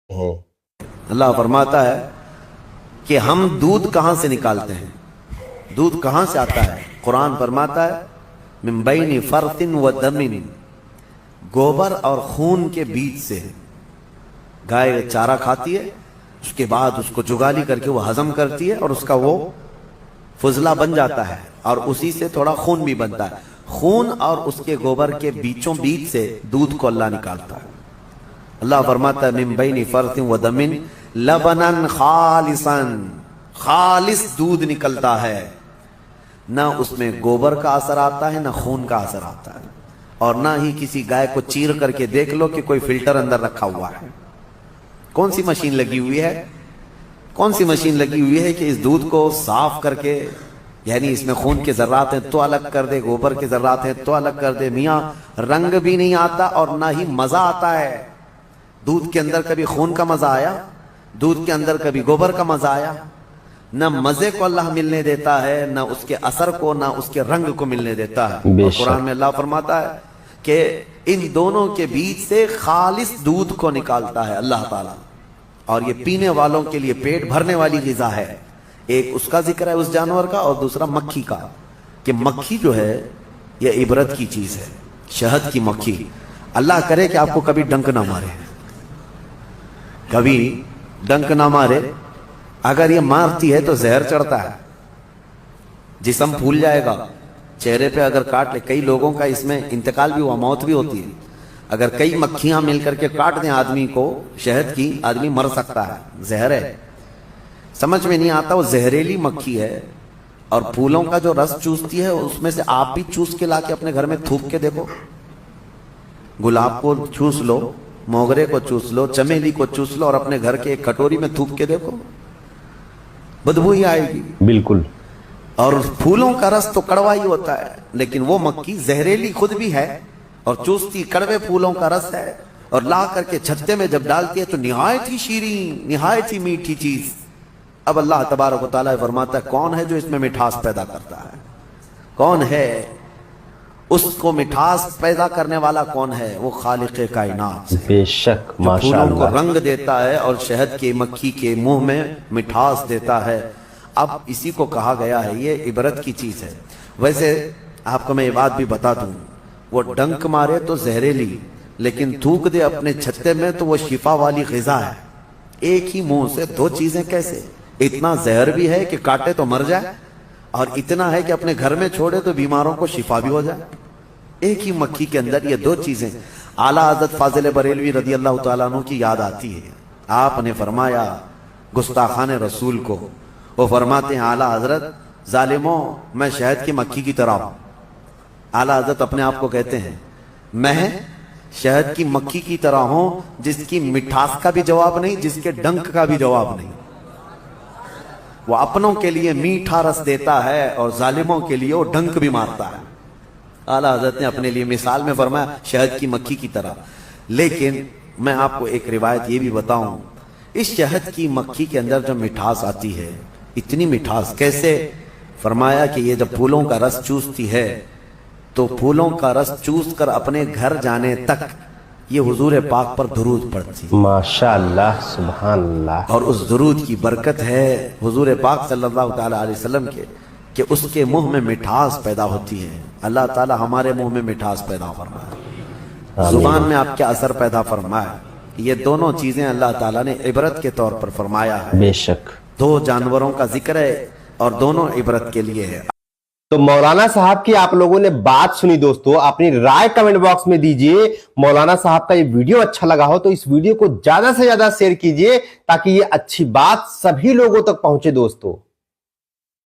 اللہ فرماتا ہے کہ ہم دودھ کہاں سے نکالتے ہیں، دودھ کہاں سے آتا ہے؟ قرآن فرماتا ہے من بین فرث و دم، گوبر اور خون کے بیچ سے۔ گائے چارہ کھاتی ہے، اس کے بعد اس کو جگالی کر کے وہ ہضم کرتی ہے اور اس کا وہ فضلہ بن جاتا ہے اور اسی سے تھوڑا خون بھی بنتا ہے۔ خون اور اس کے گوبر کے بیچوں بیچ سے دودھ کو اللہ نکالتا ہے۔ اللہ فرماتا ہے من بین فرث و دم لبنا خالصا، خالص دودھ نکلتا ہے، نہ اس میں گوبر کا اثر آتا ہے نہ خون کا اثر آتا ہے، اور نہ ہی کسی گائے کو چیر کر کے دیکھ لو کہ کوئی فلٹر اندر رکھا ہوا ہے۔ کون سی مشین لگی ہوئی ہے؟ کون سی مشین لگی ہوئی ہے کہ اس دودھ کو صاف کر کے، یعنی اس میں خون کے ذرات ہیں تو الگ کر دے، گوبر کے ذرات ہیں تو الگ کر دے؟ میاں رنگ بھی نہیں آتا اور نہ ہی مزہ آتا ہے۔ دودھ کے اندر کبھی خون کا مزہ آیا؟ دودھ کے اندر کبھی گوبر کا مزہ آیا؟ نہ مزے کو اللہ ملنے دیتا ہے، نہ اس کے اثر کو، نہ اس کے رنگ کو ملنے دیتا ہے۔ اور قرآن میں اللہ فرماتا ہے کہ ان دونوں کے بیچ سے خالص دودھ کو نکالتا ہے اللہ تعالیٰ، اور یہ پینے والوں کے لیے پیٹ بھرنے والی غذا ہے۔ ایک اس کا ذکر ہے اس جانور کا، اور دوسرا مکھی کا، کہ مکھی جو ہے یہ عبرت کی چیز ہے۔ شہد کی مکھی، اللہ کرے کہ آپ کو کبھی ڈنک نہ مارے، کبھی ڈنک نہ مارے۔ اگر یہ مارتی ہے تو زہر چڑھتا ہے، جسم پھول جائے گا، چہرے پہ اگر کاٹ لے، کئی لوگوں کا اس میں انتقال بھی ہوا، موت بھی ہوتی ہے۔ اگر کئی مکھیاں مل کر کے کاٹ دیں آدمی کو شہد کی، آدمی مر سکتا ہے، زہر ہے۔ سمجھ میں نہیں آتا، وہ زہریلی مکھی ہے، اور پھولوں کا جو رس چوستی ہے اس میں سے آپ بھی چوس کے لا کے اپنے گھر میں تھوک کے دیکھو۔ گلاب کو چوس لو، موگرے کو چوس لو، چمیلی کو چوس لو، اور اپنے گھر کے ایک کٹوری میں تھوک کے دیکھو، بدبو ہی آئے گی۔ بالکل۔ اور پھولوں کا رس تو کڑوا ہی ہوتا ہے، لیکن وہ مکھی زہریلی خود بھی ہے اور چوستی کڑوے پھولوں کا رس ہے، اور لا کر کے چھتے میں جب ڈالتی ہے تو نہایت ہی شیریں، نہایت ہی میٹھی چیز۔ اب اللہ تبارک و تعالیٰ فرماتا ہے کون ہے جو اس میں مٹھاس پیدا کرتا ہے؟ کون ہے اس کو مٹھاس پیدا کرنے والا؟ کون ہے؟ وہ خالق کائنات ہے، بے شک، جو ماشاءاللہ، پھولوں کو رنگ دیتا ہے اور شہد کی مکھی کے منہ میں مٹھاس دیتا ہے۔ اب اسی کو کہا گیا ہے یہ عبرت کی چیز ہے۔ ویسے آپ کو میں یہ بات بھی بتا دوں، وہ ڈنک مارے تو زہریلی، لیکن تھوک دے اپنے چھتے میں تو وہ شفا والی غذا ہے۔ ایک ہی منہ سے دو چیزیں کیسے؟ اتنا زہر بھی ہے کہ کاٹے تو مر جائے، اور اتنا ہے کہ اپنے گھر میں چھوڑے تو بیماروں کو شفا بھی ہو جائے۔ ایک ہی مکھی کے اندر یہ دو چیزیں۔ اعلیٰ حضرت فاضل بریلوی رضی اللہ تعالیٰ عنہ کی یاد آتی ہے، آپ نے فرمایا گستاخان رسول کو، وہ فرماتے ہیں اعلیٰ حضرت ظالموں میں شہد کی مکھی کی طرح ہوں۔ اعلیٰ حضرت اپنے آپ کو کہتے ہیں میں شہد کی مکھی کی طرح ہوں، جس کی مٹھاس کا بھی جواب نہیں، جس کے ڈنک کا بھی جواب نہیں۔ وہ اپنوں کے لیے میٹھا رس دیتا ہے اور ظالموں کے لیے وہ ڈنک بھی مارتا ہے۔ اعلیٰ حضرت نے اپنے لیے مثال میں فرمایا شہد کی مکھی کی طرح۔ لیکن میں آپ کو ایک روایت یہ بھی بتاؤں، اس شہد کی مکھی کے اندر جو مٹھاس آتی ہے، اتنی مٹھاس کیسے؟ فرمایا کہ یہ جب پھولوں کا رس چوستی ہے تو پھولوں کا رس چوس کر اپنے گھر جانے تک یہ حضور پاک پر درود پڑتی، ماشاءاللہ، سبحان اللہ۔ اور اس درود کی برکت ہے حضور پاک صلی اللہ تعالی علیہ وسلم کے کہ اس کے منہ میں مٹھاس پیدا ہوتی ہے۔ اللہ تعالی ہمارے منہ میں مٹھاس پیدا فرمائے، زبان میں آپ کے اثر پیدا فرمائے۔ یہ دونوں چیزیں اللہ تعالیٰ نے عبرت کے طور پر فرمایا ہے۔ بے شک، دو جانوروں کا ذکر ہے اور دونوں عبرت کے لیے ہے۔ تو مولانا صاحب کی آپ لوگوں نے بات سنی دوستو، اپنی رائے کمنٹ باکس میں دیجئے۔ مولانا صاحب کا یہ ویڈیو اچھا لگا ہو تو اس ویڈیو کو زیادہ سے زیادہ شیئر کیجئے، تاکہ یہ اچھی بات سبھی لوگوں تک پہنچے دوستو۔